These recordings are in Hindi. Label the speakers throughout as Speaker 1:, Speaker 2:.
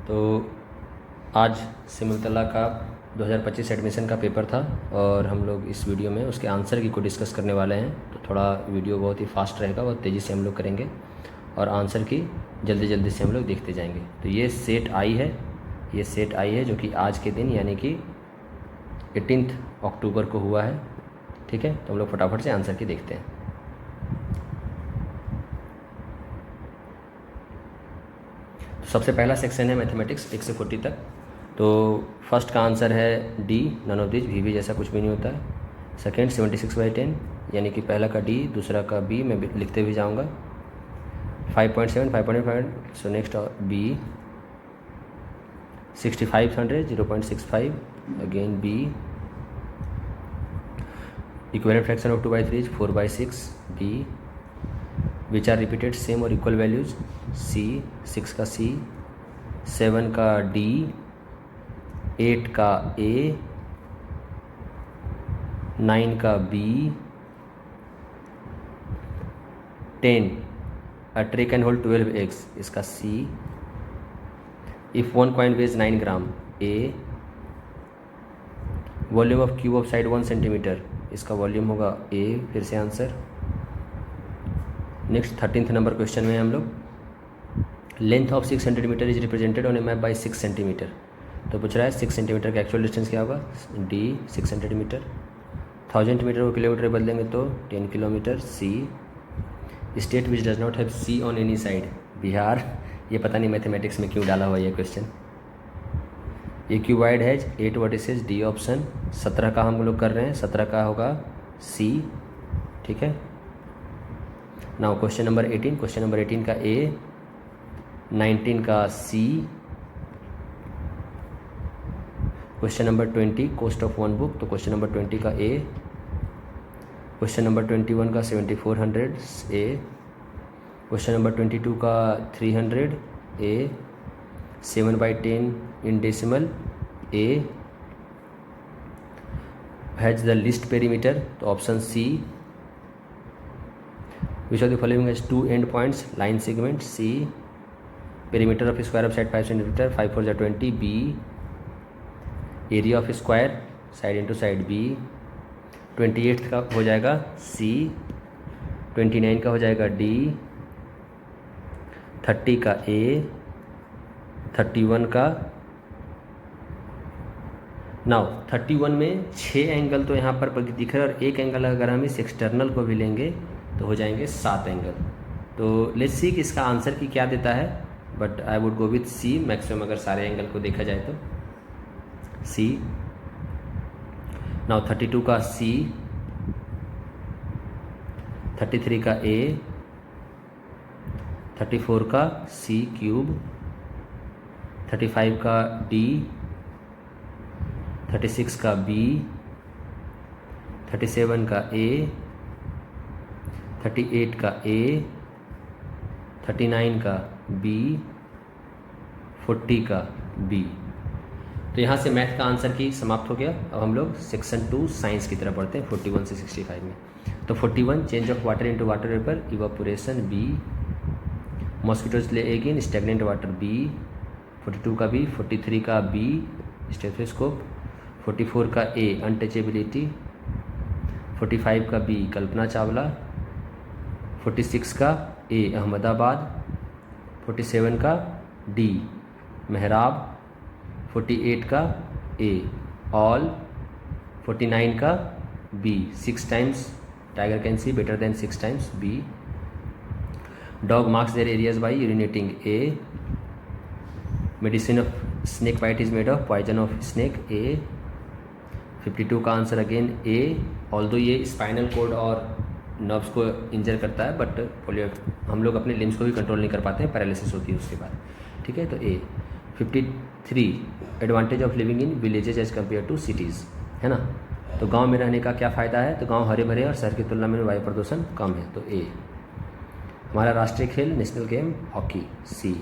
Speaker 1: तो आज सिमुलतला का 2025 एडमिशन का पेपर था और हम लोग इस वीडियो में उसके आंसर की को डिस्कस करने वाले हैं। तो थोड़ा वीडियो बहुत ही फास्ट रहेगा, बहुत तेज़ी से हम लोग करेंगे और आंसर की जल्दी जल्दी से हम लोग देखते जाएंगे। तो ये सेट आई है, जो कि आज के दिन यानी कि 18 अक्टूबर को हुआ है। ठीक है, तो हम लोग फटाफट से आंसर की देखते हैं। तो सबसे पहला सेक्शन है मैथमेटिक्स 1 से 40 तक। तो फर्स्ट का आंसर है डी, नन ऑफ दिस, भी जैसा कुछ भी नहीं होता है। सेकेंड 76/10 यानी कि पहला का डी, दूसरा का बी, मैं लिखते भी जाऊँगा। 5.7, 5.5, so next B. 6500, 0.65, again B. Equivalent fraction of 2/3 is 4/6, B. Which are repeated same और इक्वल वैल्यूज, सी। 6 का सी, 7 का डी, 8 का ए, 9 का B, 10 a tray can hold 12 eggs, इसका C. If 1 coin weighs 9 gram, A. Volume of cube of side 1 centimetre, इसका वॉल्यूम होगा ए, फिर से answer. Next 13th number question में हम लोग length of 6 centimetre is represented on A map bye 6 centimetre. तो पूछ रहा है 6 सेंटीमीटर का एक्चुअल डिस्टेंस क्या होगा, डी 6 सेंटीमीटर। 1000 मीटर को किलोमीटर बदलेंगे तो 10 kilometre, C. State which does not have sea on any side, Bihar. ये पता नहीं मैथमेटिक्स में क्यों डाला हुआ ये क्वेश्चन। ए क्यूबाइड है 8 वर्टिसेस, डी ऑप्शन। 17 का हम लोग कर रहे हैं, 17 का होगा सी। ठीक है, नाउ क्वेश्चन नंबर 18 का ए, 19 का C. Question number 20 cost of 1 book, तो क्वेश्चन नंबर 20 का ए। क्वेश्चन नंबर 21 का 7400, ए। क्वेश्चन नंबर 22 का 300, A. 7/10 in decimal, A. Has the least perimeter, तो option C. Which of the following has 2 end points, line segment, C. Perimeter of a square of side 5 cm, 5 4 is 20, B. Area of a square, side into side, B. 28th का हो जाएगा C. 29 का हो जाएगा D. 30 का A. 31 का नाउ 31 में 6 एंगल तो यहाँ पर दिख रहा है और एक एंगल अगर हम इस एक्सटर्नल को भी लेंगे तो हो जाएंगे 7 एंगल। तो लेट्स सी कि इसका आंसर की क्या देता है, but I would go with C maximum अगर सारे एंगल को देखा जाए तो सी। नाउ 32 का सी, 33 का ए, 34 का सी क्यूब, 35 का डी, 36 का बी, 37 का ए, 38 का ए, 39 का बी, 40 का बी। तो यहाँ से मैथ का आंसर की समाप्त हो गया। अब हम लोग सेक्शन 2 साइंस की तरफ बढ़ते हैं 41 से 65 में। तो 41 change of water into water vapour, evaporation, B. Mosquitoes lay egg in stagnant water, B. 42 का बी, 43 का बी, स्टेथोस्कोप। 44 का ए, अनटचेबिलिटी। 45 का बी, कल्पना चावला। 46 का ए, अहमदाबाद। 47 का डी, मेहराब। 48 का ए, ऑल। 49 का B, 6 times tiger can see better than 6 times, B. Dog marks their areas by urinating, A. Medicine of snake bite is made of poison of snake, A. 52 का आंसर अगेन ए, ऑल्दो ये स्पाइनल कोड और नर्व्स को इंजर करता है, बट हम लोग अपने लिम्स को भी कंट्रोल नहीं कर पाते हैं, पैरालिसिस होती है उसके बाद। ठीक है, तो A. 53 advantage of living in villages as compare to cities, है ना। तो गांव में रहने का क्या फ़ायदा है, तो गांव हरे भरे और शहर की तुलना में वायु प्रदूषण कम है, तो ए। हमारा राष्ट्रीय खेल नेशनल गेम हॉकी, सी।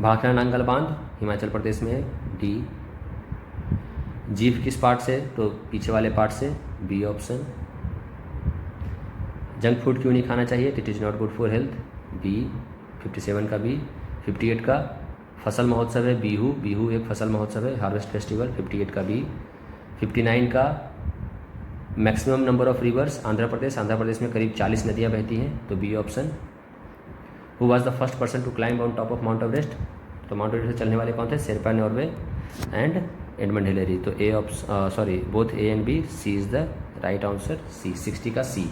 Speaker 1: भाखड़ा नांगल बांध हिमाचल प्रदेश में है, डी। जीभ किस पार्ट से, तो पीछे वाले पार्ट से, बी ऑप्शन। जंक फूड क्यों नहीं खाना चाहिए, it is not good for health, B. 57 का बी। 58 का फसल महोत्सव है बिहू, बिहू एक फसल महोत्सव है, हार्वेस्ट फेस्टिवल 58 का बी। 59 का maximum number of rivers Andhra Pradesh, Andhra Pradesh में करीब 40 नदियाँ बहती हैं, तो B option. Who was the first person to climb on top of Mount Everest, तो माउंट एवरेस्ट चलने वाले कौन थे, Sherpa Norgay and Edmund Hillary, तो A option both A and B, C is the right answer, C 60 का सी।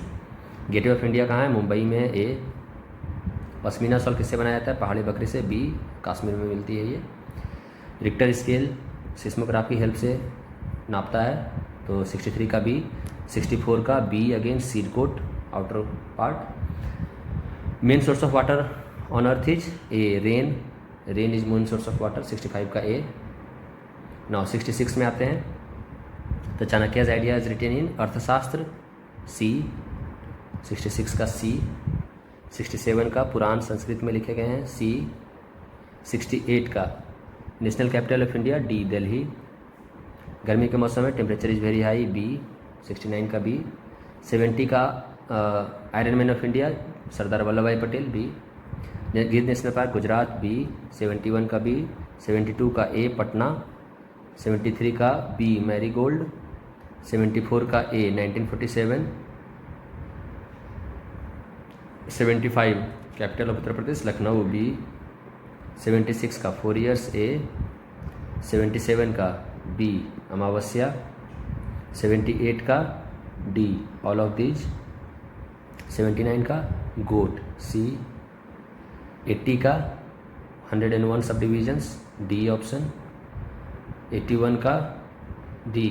Speaker 1: गेटवे ऑफ इंडिया कहाँ है, मुंबई में है, ए। पश्मीना शॉल किससे बनाया जाता है, पहाड़ी बकरी से, बी कश्मीर में मिलती है ये। रिक्टर स्केल सिस्मोग्राफ की हेल्प से नापता है, तो 63 का बी। 64 का B again, seed coat outer part. Main source of water on earth is A, rain, rain is main source of water, 65 का ए। नाउ 66 में आते हैं, तो Chanakya's idea is written in Arthashastra, C 66 का सी। 67 का पुराण संस्कृत में लिखे गए हैं, सी। 68 का national capital of India, D Delhi. गर्मी के मौसम में temperature is very high, B 69 का बी। 70 का iron man of India Sardar Vallabh Bhai Patel, B. Gir national park Gujarat, B 71 का बी। 72 का ए पटना। 73 का बी मैरीगोल्ड। 74 का A 1947। 75 capital of Uttar Pradesh Lucknow, B. 76 का 4 इयर्स, ए। 77 का बी अमावस्या। 78 का डी ऑल ऑफ दीज। 79 का गोट, सी। 80 का 101 सब डिविजन्स, डी ऑप्शन। 81 का डी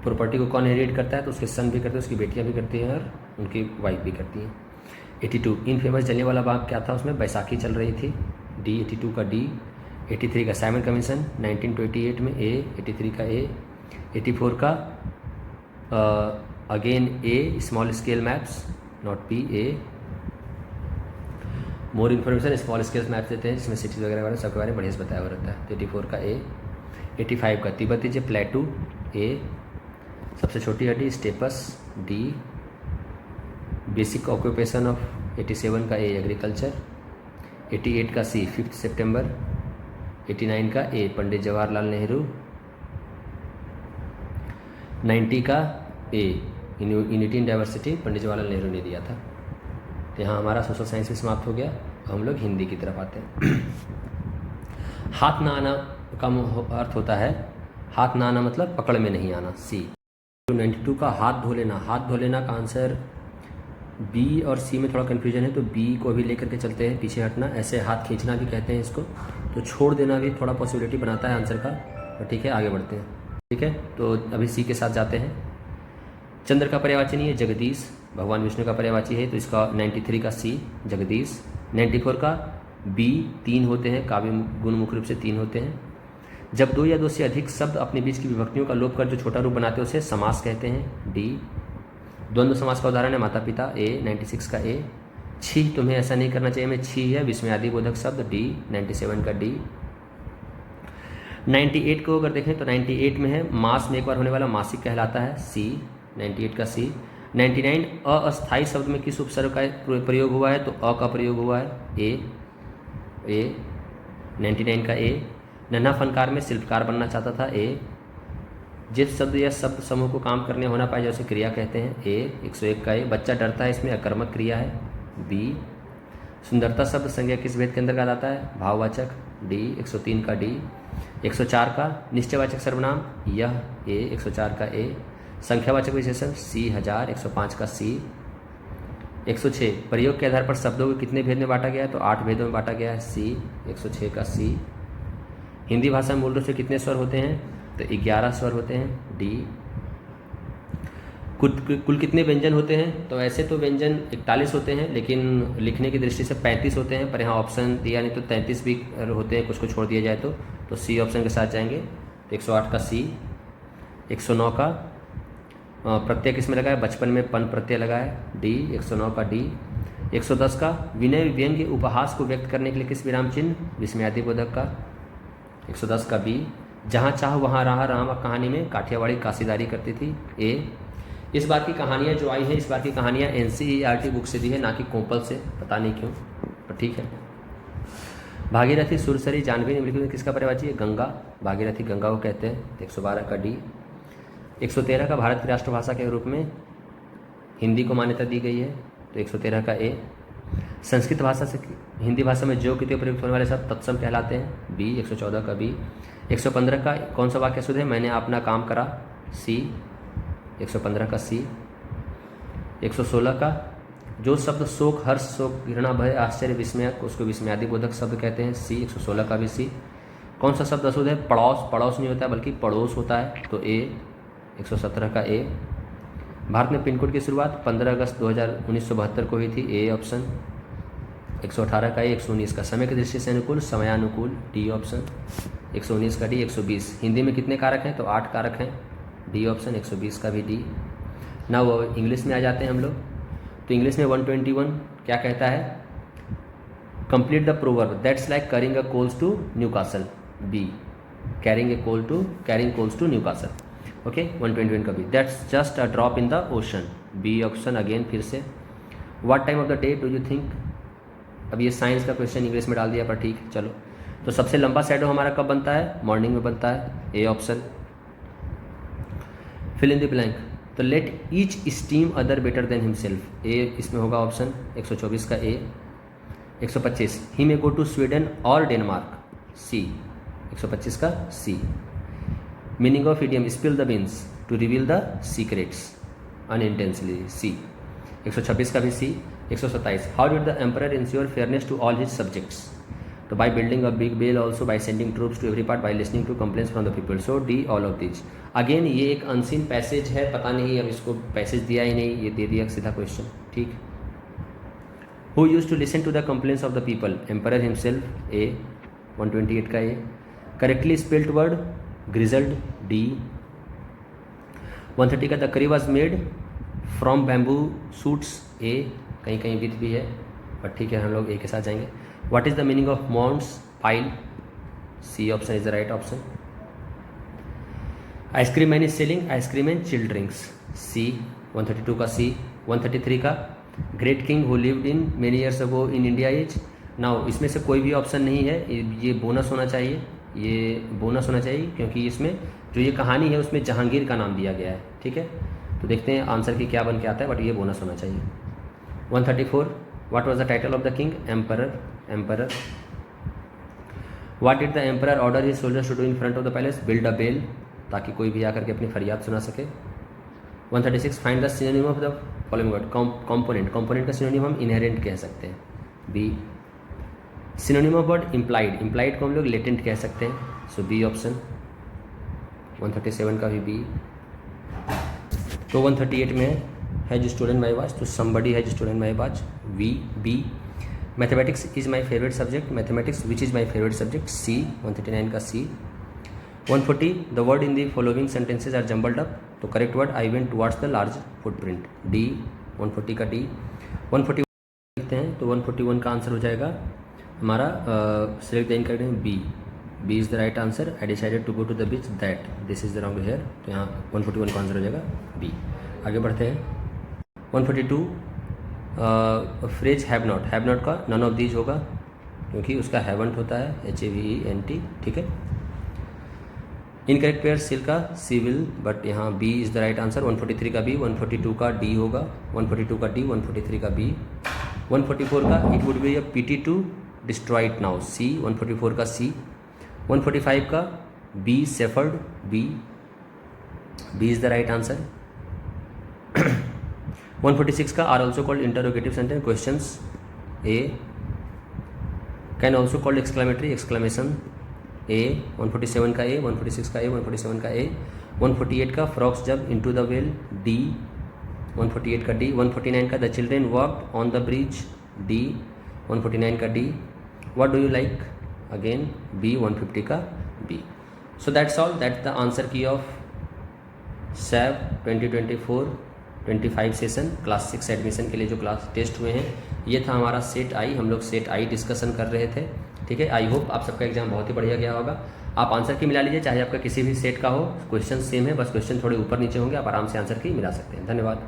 Speaker 1: प्रॉपर्टी को कौन इनहेरिट करता है, तो उसके सन भी करते हैं, उसकी बेटियां भी करती हैं और उनकी वाइफ भी करती हैं। 82 इन फेमस जलियांवाला बाग क्या था, उसमें बैसाखी चल रही थी, डी 82 का डी। 83 का साइमन कमीशन 1928 में, ए 83 का ए। 84 का again A small scale maps, not be, A. More information small scale maps देते हैं जिसमें सिटीज़ वगैरह वाले सबके बारे में बढ़िया से बताया हुआ रहता है, तो 84 का ए। 85 का तिब्बती जे प्लेटू, ए। सबसे छोटी हड्डी stapes, D. Basic occupation of 87 का ए एग्रीकल्चर। 88 का सी 5 सितंबर। 89 का ए पंडित जवाहरलाल नेहरू। 90 का ए unity in diversity Pandit Jawaharlal Nehru ने दिया था। तो यहाँ हमारा सोशल साइंस भी समाप्त हो गया, हम लोग हिंदी की तरफ आते हैं। हाथ ना आना का अर्थ होता है, हाथ ना आना मतलब पकड़ में नहीं आना, सी। 92 का हाथ धो लेना, हाथ धो लेना का आंसर बी और सी में थोड़ा कन्फ्यूजन है, तो बी को भी लेकर के चलते हैं, पीछे हटना, ऐसे हाथ खींचना भी कहते हैं इसको, तो छोड़ देना भी थोड़ा पॉसिबिलिटी बनाता है आंसर का, तो ठीक है आगे बढ़ते हैं। ठीक है, तो अभी सी के साथ जाते हैं। चंद्र का पर्यायवाची नहीं है, जगदीश भगवान विष्णु का पर्यायवाची है, तो इसका 93 का सी जगदीश। 94 का बी 3 होते हैं, काव्य गुण मुख्य रूप से 3 होते हैं। जब 2 या 2 से अधिक शब्द अपने बीच की विभक्तियों का लोप कर जो छोटा रूप बनाते हैं उसे समास कहते हैं, डी। द्वंद्व समास का उदाहरण है माता पिता, ए 96 का ए। छी तुम्हें ऐसा नहीं करना चाहिए में छी है विस्मयादि बोधक शब्द, डी 97 का डी। 98 को अगर देखें तो 98 में है मास में एक बार होने वाला मासिक कहलाता है, सी 98 का सी। 99 अस्थायी शब्द में किस उपसर्ग का प्रयोग हुआ है, तो अ का प्रयोग हुआ है, ए 99 का ए। नन्हा फनकार में शिल्पकार बनना चाहता था, ए। जिस शब्द या शब्द समूह को काम करने होना पाए उसे क्रिया कहते हैं, ए 101 का ए। बच्चा डरता है इसमें अकर्मक क्रिया है, बी। सुंदरता शब्द संज्ञा किस भेद के अंतर्गत आता है, भाववाचक, डी 103 का डी। 104 का निश्चयवाचक सर्वनाम यह, ए 104 का ए। संख्यावाचक विशेषण सी 1000 105 का सी। 106 प्रयोग के आधार पर शब्दों को कितने भेद में बांटा गया है, तो 8 भेदों में बांटा गया है, सी 106 का सी। हिंदी भाषा में मूल रूप से कितने स्वर होते हैं, तो 11 स्वर होते हैं, डी। कुल कितने व्यंजन होते हैं, तो ऐसे तो व्यंजन 41 होते हैं लेकिन लिखने की दृष्टि से 35 होते हैं, पर यहाँ ऑप्शन दिया नहीं तो 33 भी होते हैं, कुछ को छोड़ दिया जाए तो सी ऑप्शन के साथ जाएंगे, तो 108 का सी। 109 का प्रत्यय किस में लगा है, बचपन में पन प्रत्यय लगा है, डी 109 का डी। 110 का विनय व्यंग्य उपहास को व्यक्त करने के लिए किस विराम चिन्ह, विस्मयादि बोधक का, 110 का बी। जहाँ चाह वहाँ रहा राम कहानी में काठियावाड़ी काशीदारी करती थी, ए। इस बार की कहानियाँ जो आई हैं, इस बार की कहानियाँ NCERT बुक से दी है, ना कि कोंपल से, पता नहीं क्यों, पर ठीक है। भागीरथी, सुरसरी, जाह्नवी निम्नलिखित में किसका पर्यायवाची है? गंगा। भागीरथी गंगा को कहते हैं। 112 का डी। 113 का भारत की राष्ट्रभाषा के रूप में हिंदी को मान्यता दी गई है, तो 113 का ए। संस्कृत भाषा से हिंदी भाषा में जो के लिए प्रयुक्त होने वाले शब्द तत्सम कहलाते हैं, बी। 114 का बी। 115 का कौन सा वाक्य शुद्ध है? मैंने अपना काम करा, सी। 115 का सी। 116 का जो शब्द शोक, हर्ष, शोक, घृणा, भय, आश्चर्य, विस्मय, उसको विस्मयादि बोधक शब्द कहते हैं, सी। 116 का भी सी। कौन सा शब्द अशुद्ध है? पड़ोस। पड़ोस नहीं होता है बल्कि पड़ोस होता है, तो ए। 117 का ए। भारत में पिन कोड की शुरुआत 15 अगस्त 1972 को हुई थी, ए ऑप्शन। 118 का ए। 119 का समय की दृष्टि से अनुकूल, समयानुकूल, डी ऑप्शन। 119 का डी। 120 हिंदी में कितने कारक हैं? तो 8 कारक हैं, डी ऑप्शन। 120 का भी डी। ना वो इंग्लिश में आ जाते हैं हम लोग, तो इंग्लिश में 121 क्या कहता है? Complete the proverb that's like carrying a coals to Newcastle, B. Carrying coals to Newcastle, okay. 121 का B. That's just a drop in the ocean, B option again फिर से। What time of the day do you think? अब ये साइंस का क्वेश्चन इंग्लिश में डाल दिया, पर ठीक, चलो। तो सबसे लंबा शैडो हमारा कब बनता है? मॉर्निंग में बनता है, A option. Fill in the blank, तो let each esteem other better than himself, A इसमें होगा ऑप्शन। 124 का A. 125 he may go to Sweden और डेनमार्क, सी। 125 का C. Meaning of idiom spill the beans to reveal the secrets unintentionally, C. 126 का भी C. 127 how did the emperor ensure fairness to all his subjects, तो by building a big bell also, by sending troops to every part, by listening to complaints from the people, so D all of these. Again ये एक अनसीन पैसेज है, पता नहीं अब इसको पैसेज दिया ही नहीं, ये दे दिया सीधा क्वेश्चन, ठीक। Who use to listen to the complaints of the people? Emperor himself, A. 128 का A. Correctly spelled word grizzled, D. 130 का the curry was made from bamboo shoots, A. कहीं कहीं विथ भी है, पर ठीक है हम लोग ए के साथ जाएंगे। What is the meaning of mounts pile, C option is the right option. Ice cream man is selling ice cream and chilled drinks, C. 132 का सी। 133 का great king who lived in many years ago in India is, now इसमें से कोई भी ऑप्शन नहीं है, ये बोनस होना चाहिए, ये बोनस होना चाहिए, क्योंकि इसमें जो ये कहानी है उसमें जहांगीर का नाम दिया गया है, ठीक है। तो देखते हैं आंसर की क्या बन के आता है, बट ये बोनस होना चाहिए। 134 what was the title of the king? Emperor. What did the emperor order his soldiers to do in front of the palace? Build a bell, ताकि कोई भी आकर के अपनी फरियाद सुना सके। 136 find the synonym of the following word, component का सिनोनिम हम इनहेरेंट कह सकते हैं, B. Synonym of word implied को हम लोग लेटेंट कह सकते हैं, सो बी ऑप्शन। 137 का भी बी। तो 138 में है जो स्टूडेंट माई वाच, तो समबडी है जो student my watch, we, B. Mathematics is my favourite subject, mathematics which is my favourite subject, C. 139 का C. 140 the word in the following sentences are jumbled up, तो correct word I went towards the large footprint, D. 140 का डी। 141 लिखते हैं, तो 141 का आंसर हो जाएगा हमारा select the incorrect, B. B is the right answer. I decided to go to the beach that this is the wrong here, तो यहाँ 141 का आंसर हो जाएगा बी। आगे बढ़ते हैं। 142 फ्रेज हैव नॉट का नन ऑफ दीज होगा, क्योंकि उसका हैवंट होता है, HAVENT, ठीक है। इनकरेक्ट पेयर सिल का सिविल, बट यहाँ B is the right answer. 143 का बी। 142 का डी होगा, 142 का डी, 143 का बी। 144 का it would be a pity to destroy it now, C. 144 का सी। 145 का B shepherd, B is the right answer. 146 का are also called interrogative sentence, questions, A. Can also called exclamatory, exclamation, A. 147 का ए। 146 का ए। 147 का ए। 148 का फ्रॉक्स जब इनटू द वेल, डी। 148 का डी। 149 का the children walked on the bridge, D. 149 का D. What do you like, again B. 150 का B. So that's all, that's the answer key of SAV 2024-25 session class 6 admission के लिए जो क्लास टेस्ट हुए हैं, ये था हमारा सेट आई। हम लोग सेट आई डिस्कशन कर रहे थे, ठीक है। आई होप आप सबका एग्जाम बहुत ही बढ़िया गया होगा। आप आंसर की मिला लीजिए, चाहे आपका किसी भी सेट का हो, क्वेश्चन सेम है, बस क्वेश्चन थोड़े ऊपर नीचे होंगे, आप आराम से आंसर की मिला सकते हैं। धन्यवाद।